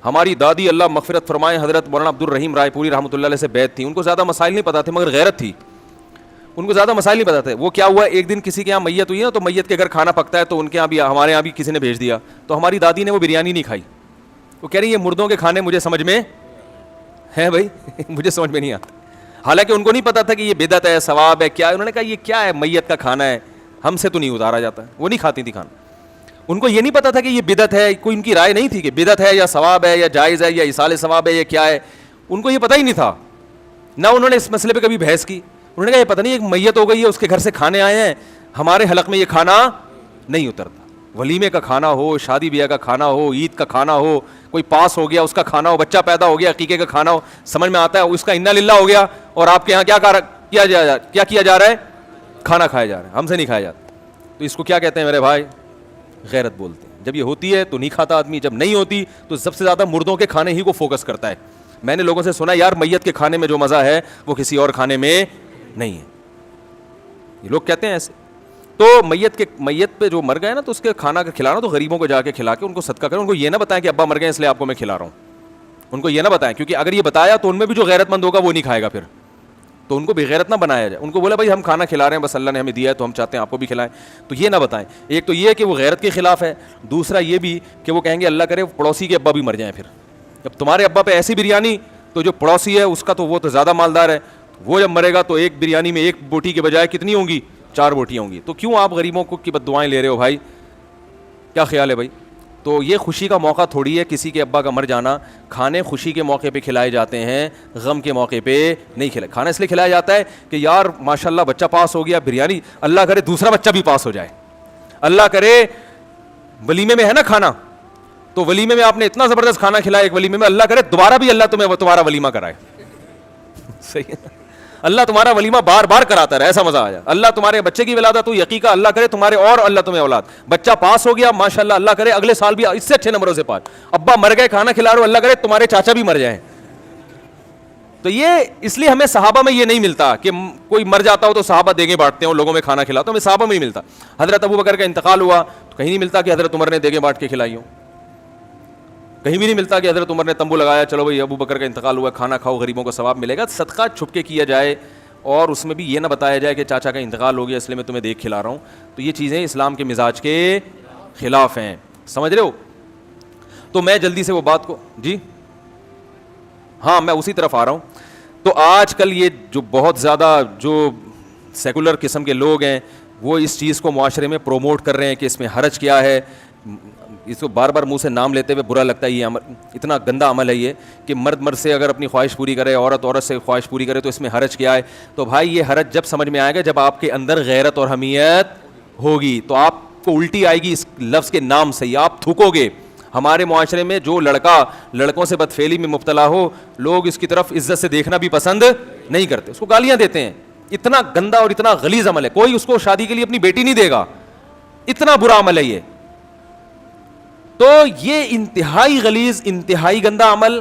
ہماری دادی اللہ مغفرت فرمائے حضرت مولانا عبد الرحیم رائے پوری رحمۃ اللہ علیہ سے بیعت تھی. ان کو زیادہ مسائل نہیں پتہ تھے مگر غیرت تھی. ان کو زیادہ مسائل نہیں پتہ تھے. وہ کیا ہوا, ایک دن کسی کے یہاں میت ہوئی ہے نا, تو میت کے گھر کھانا پکتا ہے, تو ان کے یہاں بھی ہمارے یہاں بھی کسی نے بھیج دیا. تو ہماری دادی نے وہ بریانی نہیں کھائی. وہ کہہ رہی ہے یہ مردوں کے کھانے مجھے سمجھ میں ہے بھائی, مجھے سمجھ میں نہیں آتا. حالانکہ ان کو نہیں پتا تھا کہ یہ بدعت ہے, ثواب ہے, کیا ہے. انہوں نے کہا یہ کیا ہے, میت کا کھانا ہے, ہم سے تو نہیں اتارا جاتا ہے. وہ نہیں کھاتی تھی کھانا. ان کو یہ نہیں پتا تھا کہ یہ بدعت ہے, کوئی ان کی رائے نہیں تھی کہ بدعت ہے یا ثواب ہے یا جائز ہے یا ایصال ثواب ہے یا کیا ہے. ان کو یہ پتہ ہی نہیں تھا, نہ انہوں نے اس مسئلے پہ کبھی بحث کی. انہوں نے کہا یہ پتہ نہیں ایک میت ہو گئی ہے, اس کے گھر سے کھانے آئے ہیں, ہمارے حلق میں یہ کھانا نہیں اترتا. ولیمے کا کھانا ہو, شادی بیاہ کا کھانا ہو, عید کا کھانا ہو, کوئی پاس ہو گیا اس کا کھانا ہو, بچہ پیدا ہو گیا عقیقے کا کھانا ہو, سمجھ میں آتا ہے اس کا انا للہ ہو گیا, اور آپ کے یہاں کیا کیا جا رہا ہے, کھانا کھایا جا رہا ہے, ہم سے نہیں کھایا جاتا. تو اس کو کیا کہتے ہیں میرے بھائی, غیرت بولتے ہیں. جب یہ ہوتی ہے تو نہیں کھاتا آدمی, جب نہیں ہوتی تو سب سے زیادہ مردوں کے کھانے ہی کو فوکس کرتا ہے. میں نے لوگوں سے سنا یار میت کے کھانے میں جو مزہ ہے وہ کسی اور کھانے میں نہیں ہے, یہ لوگ کہتے ہیں ایسے. تو میت پہ جو مر گئے نا, تو اس کے کھانا کا کھلانا تو غریبوں کو جا کے کھلا کے ان کو صدقہ کریں. ان کو یہ نہ بتائیں کہ ابا مر گئے اس لیے آپ کو میں کھلا رہا ہوں. ان کو یہ نہ بتائیں, کیونکہ اگر یہ بتایا تو ان میں بھی جو غیرت مند ہوگا وہ نہیں کھائے گا پھر. تو ان کو بے غیرت نہ بنایا جائے. ان کو بولا بھائی ہم کھانا کھلا رہے ہیں, بس اللہ نے ہمیں دیا ہے تو ہم چاہتے ہیں آپ کو بھی کھلائیں. تو یہ نہ بتائیں. ایک تو یہ کہ وہ غیرت کے خلاف ہے, دوسرا یہ بھی کہ وہ کہیں گے اللہ کرے پڑوسی کے ابا بھی مر جائیں. پھر جب تمہارے ابا پہ ایسی بریانی, تو جو پڑوسی ہے اس کا تو وہ تو زیادہ مالدار ہے, وہ جب مرے گا تو ایک بریانی میں ایک بوٹی کے بجائے کتنی ہوں گی, 4 بوٹیاں ہوں گی. تو کیوں آپ غریبوں کو کی بد دعائیں لے رہے ہو بھائی, کیا خیال ہے بھائی؟ تو یہ خوشی کا موقع تھوڑی ہے کسی کے ابا کا مر جانا. کھانے خوشی کے موقع پہ کھلائے جاتے ہیں, غم کے موقع پہ نہیں کھلائے. کھانا اس لیے کھلایا جاتا ہے کہ یار ماشاءاللہ بچہ پاس ہو گیا, بریانی, اللہ کرے دوسرا بچہ بھی پاس ہو جائے. اللہ کرے ولیمے میں ہے نا کھانا, تو ولیمے میں آپ نے اتنا زبردست کھانا کھلایا ایک ولیمے میں, اللہ کرے دوبارہ بھی اللہ تمہیں تمہارا ولیمہ کرائے. صحیح ہے, اللہ تمہارا ولیمہ بار بار کراتا رہے, ایسا مزہ آیا. اللہ تمہارے بچے کی ولادت ہوئی, عقیقہ, اللہ کرے تمہارے اور اللہ تمہیں اولاد, بچہ پاس ہو گیا ماشاءاللہ, اللہ کرے اگلے سال بھی اس سے اچھے نمبروں سے پاس. ابا مر گئے کھانا کھلا رہے ہو, اللہ کرے تمہارے چاچا بھی مر جائیں. تو یہ اس لیے ہمیں صحابہ میں یہ نہیں ملتا کہ کوئی مر جاتا ہو تو صحابہ دیگیں بانٹتے ہیں, لوگوں میں کھانا کھلاتا. ہمیں صحابہ میں ہی ملتا. حضرت ابو بکر کا انتقال ہوا تو کہیں نہیں ملتا کہ حضرت عمر نے دیگیں بانٹ کے کھلائی ہوں. کہیں بھی نہیں ملتا کہ حضرت عمر نے تمبو لگایا, چلو بھائی ابو بکر کا انتقال ہوا, کھانا کھاؤ, غریبوں کو ثواب ملے گا. صدقہ چھپ کے کیا جائے, اور اس میں بھی یہ نہ بتایا جائے کہ چاچا کا انتقال ہو گیا اس لیے میں تمہیں دیکھ کھلا رہا ہوں. تو یہ چیزیں اسلام کے مزاج کے خلاف ہیں, سمجھ رہے ہو. تو میں جلدی سے وہ بات کو, جی ہاں میں اسی طرف آ رہا ہوں. تو آج کل یہ جو بہت زیادہ جو سیکولر قسم کے لوگ ہیں وہ اس چیز کو معاشرے میں پروموٹ کر رہے ہیں کہ اس میں حرج کیا ہے. اس کو بار بار منہ سے نام لیتے ہوئے برا لگتا ہے. یہ اتنا گندا عمل ہے یہ کہ مرد سے اگر اپنی خواہش پوری کرے, عورت سے خواہش پوری کرے, تو اس میں حرج کیا ہے. تو بھائی یہ حرج جب سمجھ میں آئے گا جب آپ کے اندر غیرت اور حمیت ہوگی, تو آپ کو الٹی آئے گی اس لفظ کے نام سے ہی, آپ تھوکو گے. ہمارے معاشرے میں جو لڑکا لڑکوں سے بدفعلی میں مبتلا ہو, لوگ اس کی طرف عزت سے دیکھنا بھی پسند نہیں کرتے, اس کو گالیاں دیتے ہیں. اتنا گندا اور اتنا غلیظ عمل ہے, کوئی اس کو شادی کے لیے اپنی بیٹی نہیں دے گا, اتنا برا عمل ہے یہ. تو یہ انتہائی غلیظ, انتہائی گندا عمل